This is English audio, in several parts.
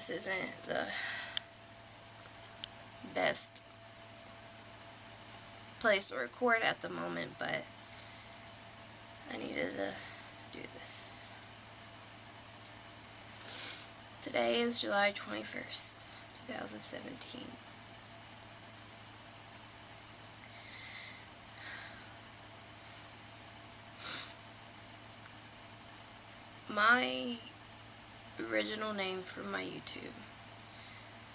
this isn't the best place to record at the moment, but I needed to do this. Today is July 21st, 2017. My original name for my YouTube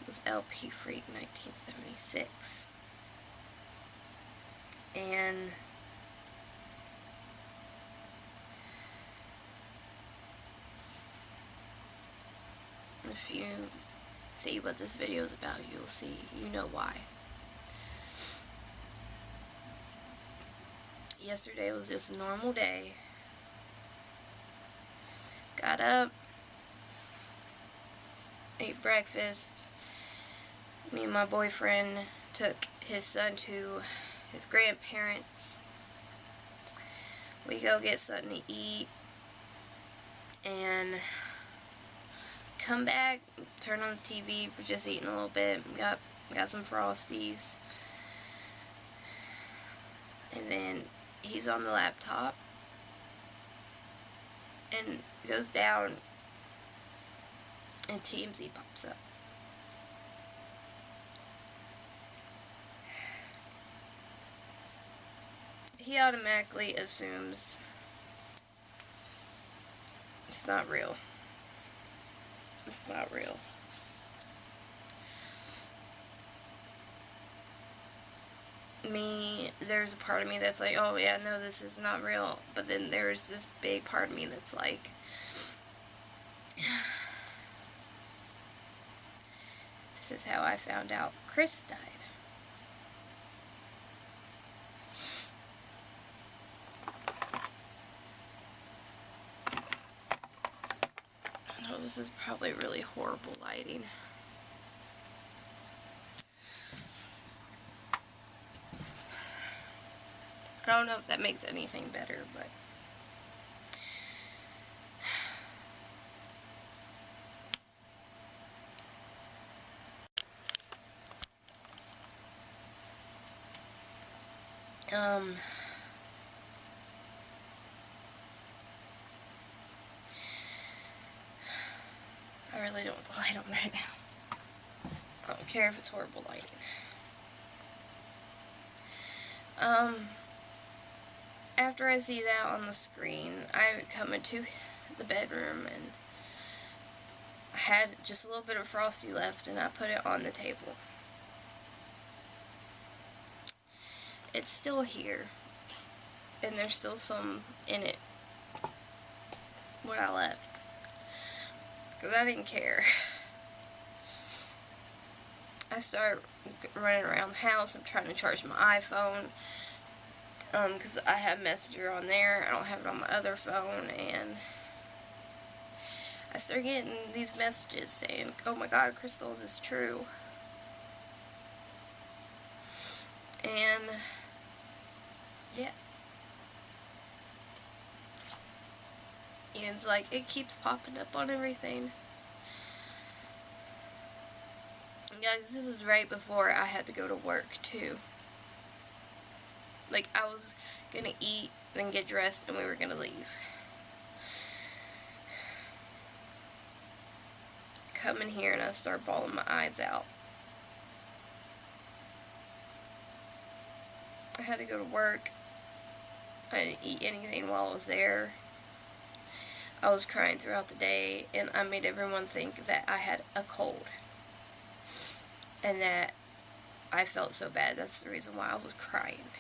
was LP Freak 1976. And if you see what this video is about, you'll see, you know why. Yesterday was just a normal day. Got up, ate breakfast. Me and my boyfriend took his son to his grandparents. We go get something to eat and come back, turn on the TV. We're just eating a little bit. Got some Frosties. And then he's on the laptop and goes down and TMZ pops up. He automatically assumes it's not real. It's not real. There's a part of me that's like, oh yeah, no, this is not real. But then there's this big part of me that's like, this is how I found out Chris died. I know this is probably really horrible lighting. I don't know if that makes anything better, but I really don't want the light on right now. I don't care if it's horrible lighting. After I see that on the screen, I come into the bedroom and I had just a little bit of Frosty left and I put it on the table. It's still here and there's still some in it, what I left, because I didn't care. I start running around the house. I'm trying to charge my iPhone because I have Messenger on there. I don't have it on my other phone, and I start getting these messages saying, oh my god, Crystal, is this true? And yeah, Ian's like, it keeps popping up on everything. And guys, this is right before I had to go to work too. Like, I was gonna eat, then get dressed, and we were gonna leave. Come in here and I start bawling my eyes out. I had to go to work. I didn't eat anything while I was there. I was crying throughout the day, and I made everyone think that I had a cold. And that I felt so bad. That's the reason why I was crying.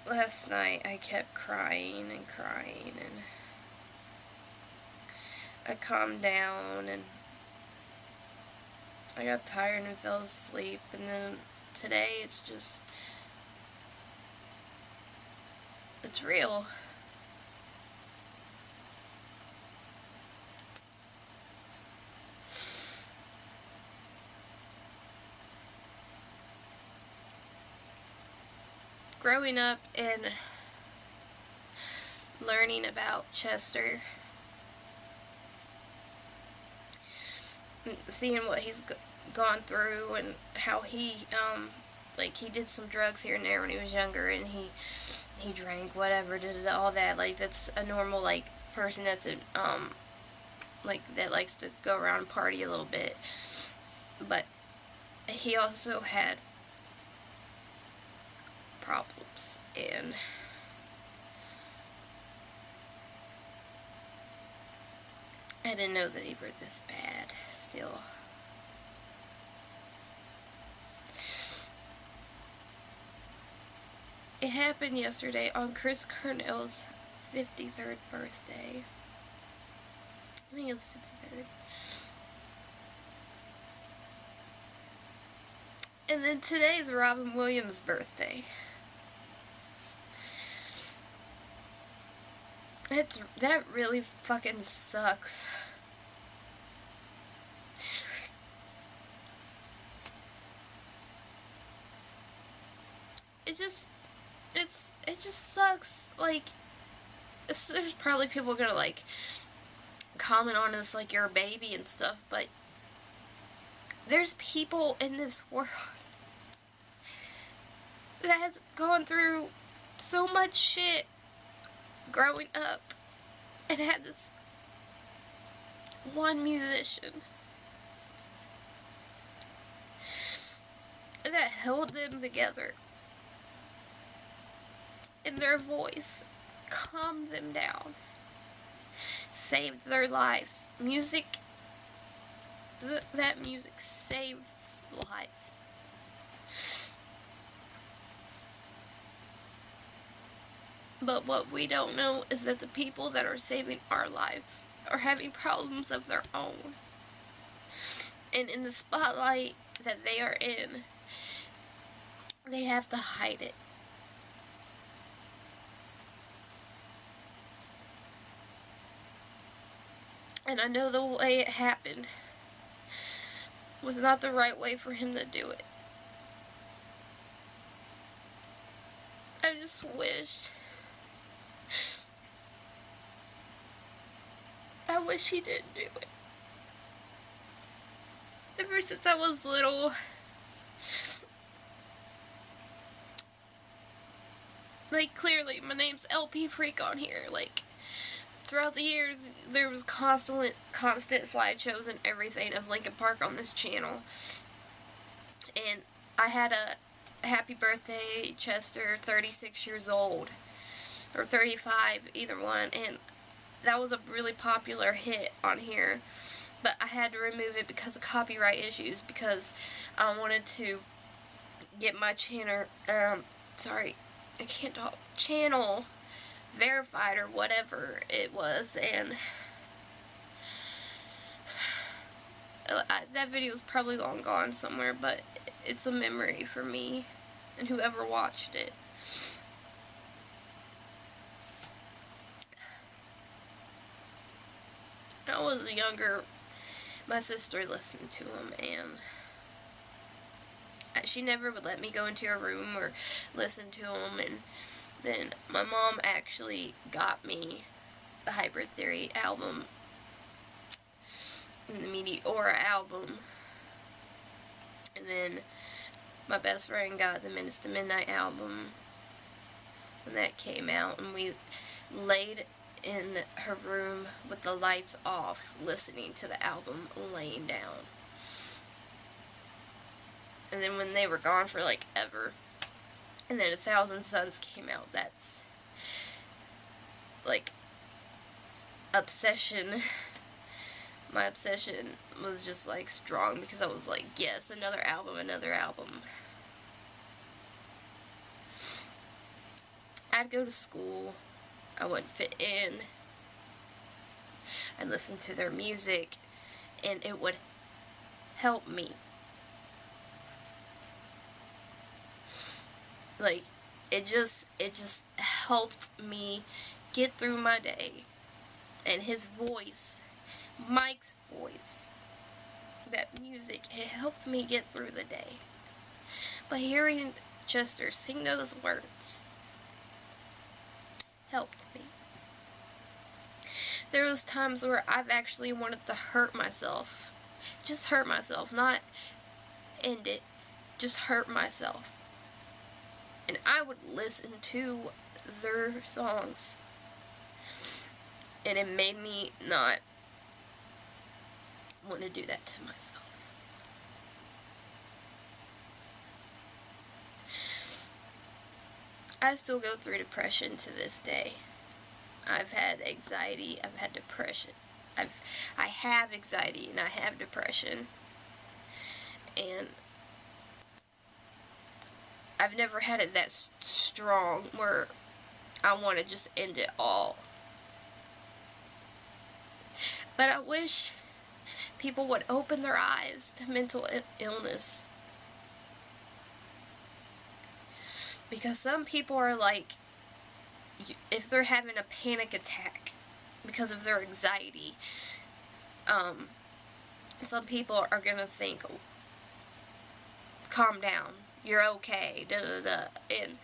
Last night I kept crying and crying, and I calmed down and I got tired and fell asleep. And then today it's just, it's real. Growing up in learning about Chester, seeing what he's gone through and how he, like, he did some drugs here and there when he was younger, and he drank, whatever, did all that. Like, that's a normal, like, person that's a, like, that likes to go around and party a little bit. But he also had problems, and I didn't know that they were this bad still. It happened yesterday on Chris Cornell's 53rd birthday. I think it was 53rd. And then today's Robin Williams' birthday. That really fucking sucks. It just sucks. Like, there's probably people gonna, like, comment on this like you're a baby and stuff, but there's people in this world that has gone through so much shit growing up and had this one musician that held them together, and their voice calmed them down, saved their life. Music, that music saves lives. But what we don't know is that the people that are saving our lives are having problems of their own. And in the spotlight that they are in, they have to hide it. And I know the way it happened was not the right way for him to do it. I just wished. I wish he didn't do it. Ever since I was little, like, clearly my name's LP Freak on here. Like, throughout the years, there was constant slideshows and everything of Linkin Park on this channel. And I had a happy birthday, Chester, 36 years old. Or 35, either one. And that was a really popular hit on here. But I had to remove it because of copyright issues. Because I wanted to get my channel, channel verified or whatever it was, and that video is probably long gone somewhere, but it's a memory for me and whoever watched it. When I was younger, my sister listened to him, and she never would let me go into her room or listen to him. And then my mom actually got me the Hybrid Theory album and the Meteora album. And then my best friend got the Menace to Midnight album when that came out. And we laid in her room with the lights off, listening to the album, laying down. And then when they were gone for, like, ever, and then 1,000 Suns came out, that's, like, obsession. My obsession was just, like, strong, because I was like, yes, another album, another album. I'd go to school, I wouldn't fit in, I'd listen to their music, and it would help me. Like, it just helped me get through my day. And his voice, Mike's voice, that music, it helped me get through the day. But hearing Chester sing those words helped me. there was times where I've actually wanted to hurt myself. Just hurt myself, not end it. Just hurt myself. And I would listen to their songs. And it made me not want to do that to myself. I still go through depression to this day. I've had anxiety, I've had depression. I have anxiety and I have depression. And I've never had it that strong where I want to just end it all. But I wish people would open their eyes to mental illness. Because some people are like, if they're having a panic attack because of their anxiety, some people are going to think, calm down, you're okay, da da da, and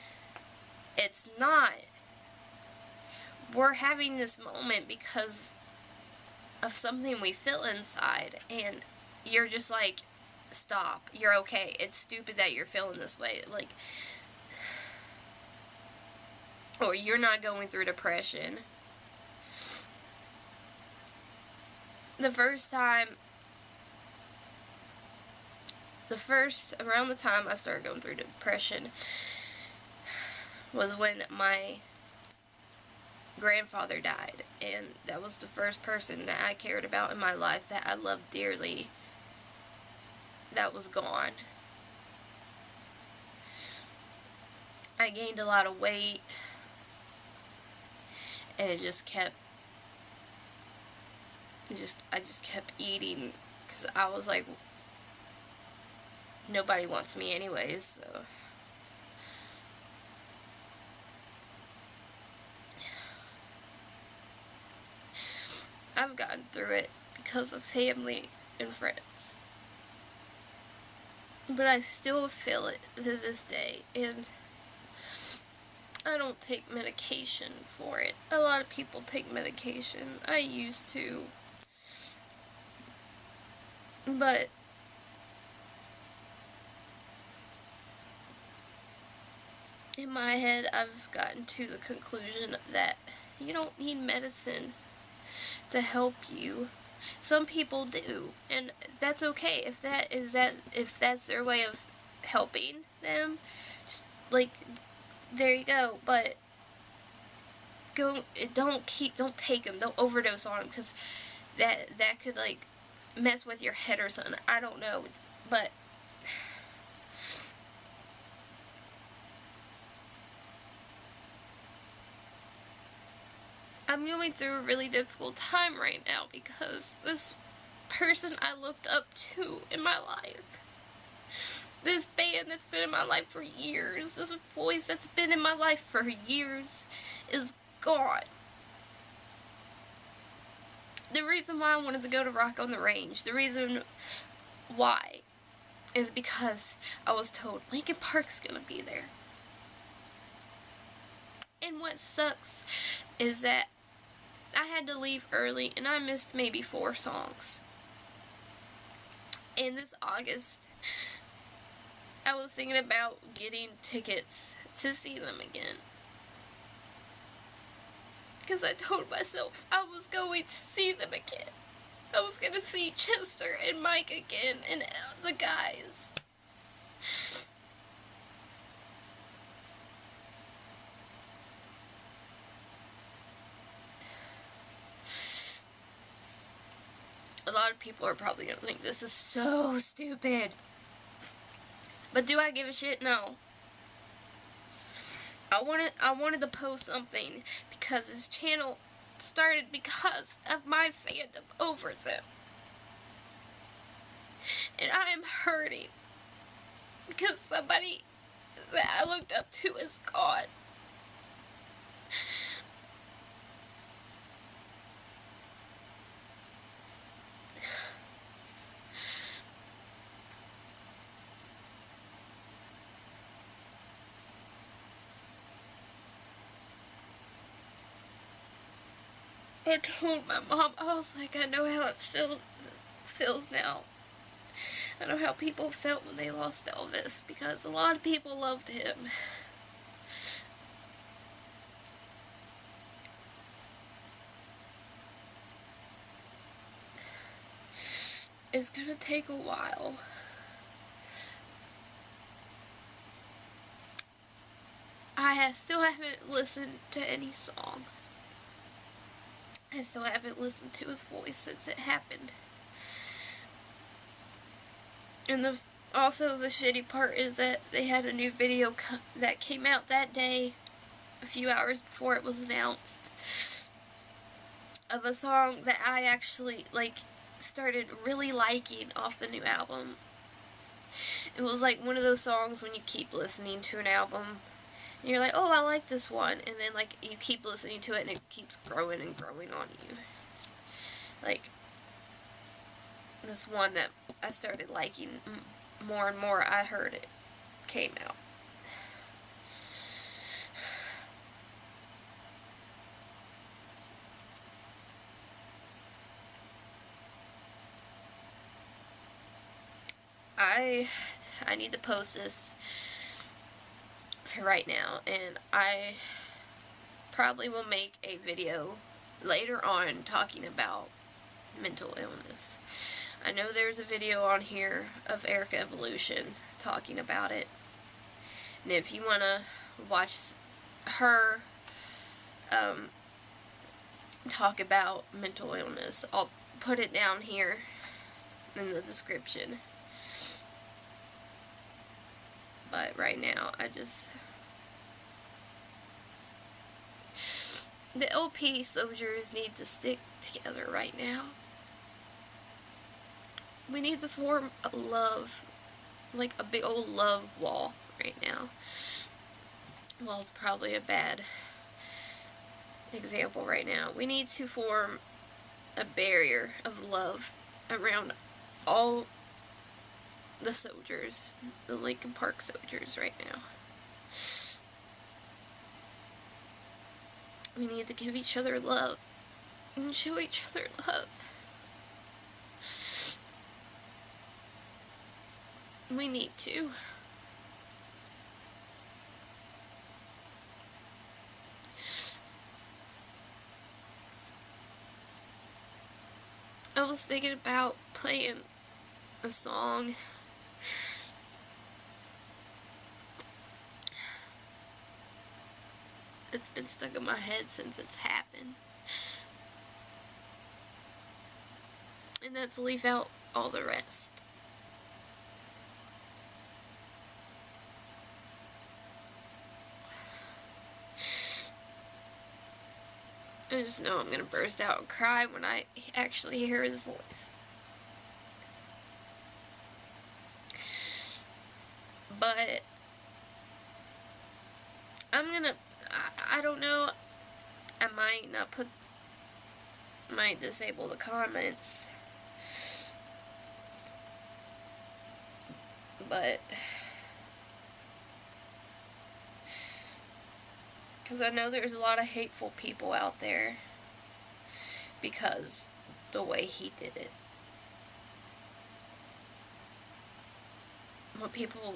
it's not. We're having this moment because of something we feel inside, and you're just like, stop, you're okay, it's stupid that you're feeling this way, like, or you're not going through depression. Around the time I started going through depression was when my grandfather died, and that was the first person that I cared about in my life, that I loved dearly, that was gone. I gained a lot of weight, and I just kept eating, because I was like, nobody wants me anyways, so. I've gotten through it because of family and friends. But I still feel it to this day, and I don't take medication for it. A lot of people take medication. I used to. But in my head, I've gotten to the conclusion that you don't need medicine to help you. Some people do, and that's okay. If that's their way of helping them, just, like, there you go. But don't take them. Don't overdose on them, because that could, like, mess with your head or something. I don't know, but I'm going through a really difficult time right now because this person I looked up to in my life, this band that's been in my life for years, this voice that's been in my life for years, is gone. The reason why I wanted to go to Rock on the Range, the reason why, is because I was told Linkin Park's gonna be there. And what sucks is that I had to leave early, and I missed maybe 4 songs. And this August, I was thinking about getting tickets to see them again. Because I told myself I was going to see them again. I was going to see Chester and Mike again, and the guys. A lot of people are probably going to think this is so stupid. But do I give a shit? No. I wanted to post something because this channel started because of my fandom over them. And I am hurting because somebody that I looked up to is gone. I told my mom, I was like, I know how it feels now. I know how people felt when they lost Elvis, because a lot of people loved him. It's gonna take a while. I still haven't listened to any songs. I still haven't listened to his voice since it happened. And also the shitty part is that they had a new video that came out that day, a few hours before it was announced, of a song that I actually, like, started really liking off the new album. It was like one of those songs when you keep listening to an album and you're like, oh, I like this one, and then, like, you keep listening to it and it keeps growing and growing on you. Like, this one that I started liking more and more, I heard it came out. I need to post this for right now, and I probably will make a video later on talking about mental illness. I know there's a video on here of Erica Evolution talking about it, and if you want to watch her talk about mental illness, I'll put it down here in the description. But right now, the LP soldiers need to stick together right now. We need to form a love, like a big old love wall right now. Well, it's probably a bad example right now. We need to form a barrier of love around all the soldiers, the Lincoln Park soldiers right now. We need to give each other love and show each other love. We need to. I was thinking about playing a song that's been stuck in my head since it's happened. And that's leave out all the rest. I just know I'm gonna burst out and cry when I actually hear his voice. But I don't know, I might disable the comments, but because I know there's a lot of hateful people out there because the way he did it. What people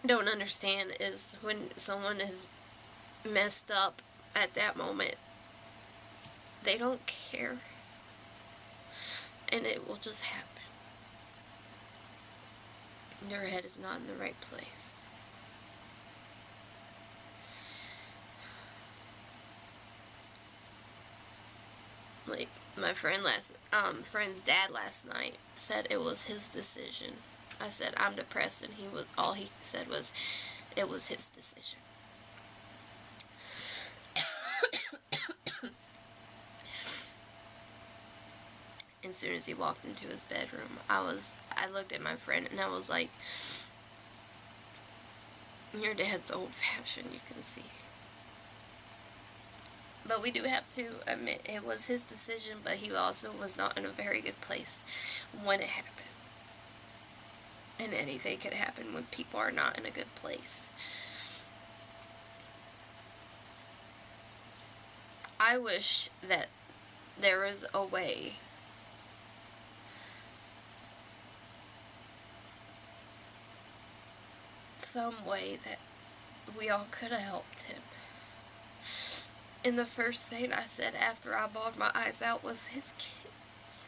don't understand is when someone is messed up at that moment, they don't care, and it will just happen. Their head is not in the right place. Like my friend's dad last night said it was his decision. I said I'm depressed, and all he said was it was his decision. And as soon as he walked into his bedroom, I looked at my friend and I was like, your dad's old-fashioned, you can see. But we do have to admit it was his decision, but he also was not in a very good place when it happened. And anything can happen when people are not in a good place. I wish that there was a way some way that we all could have helped him. And the first thing I said after I bawled my eyes out was his kids.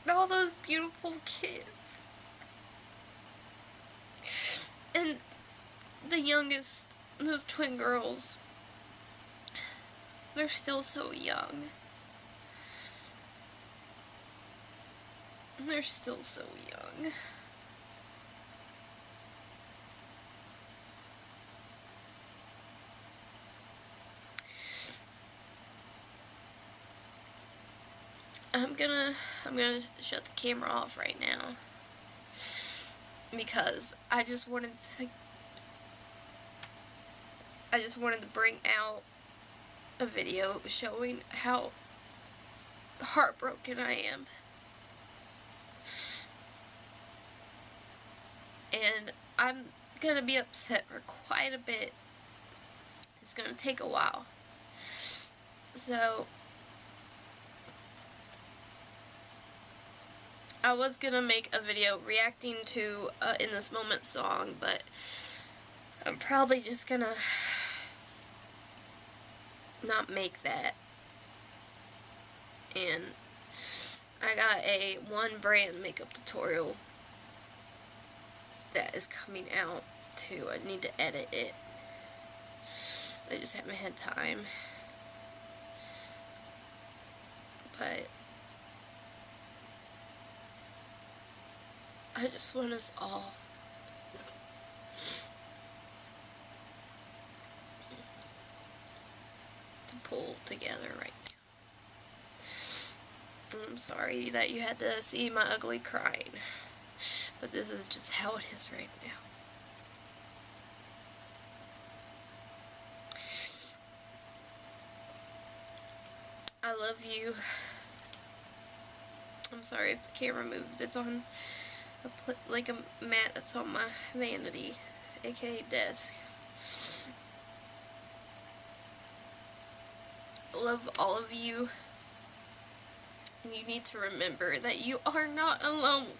All those beautiful kids. And the youngest, those twin girls, they're still so young. They're still so young. I'm gonna shut the camera off right now because I just wanted to bring out a video showing how heartbroken I am. And I'm gonna be upset for quite a bit. It's gonna take a while. So I was gonna make a video reacting to In This Moment song, but I'm probably just gonna not make that. And I got a one brand makeup tutorial that is coming out too. I need to edit it. I just haven't had time. But I just want us all to pull together right now. I'm sorry that you had to see my ugly crying, but this is just how it is right now. I love you. I'm sorry if the camera moved. It's on like a mat that's on my vanity, aka desk. I love all of you. And you need to remember that you are not alone.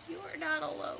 You are not alone.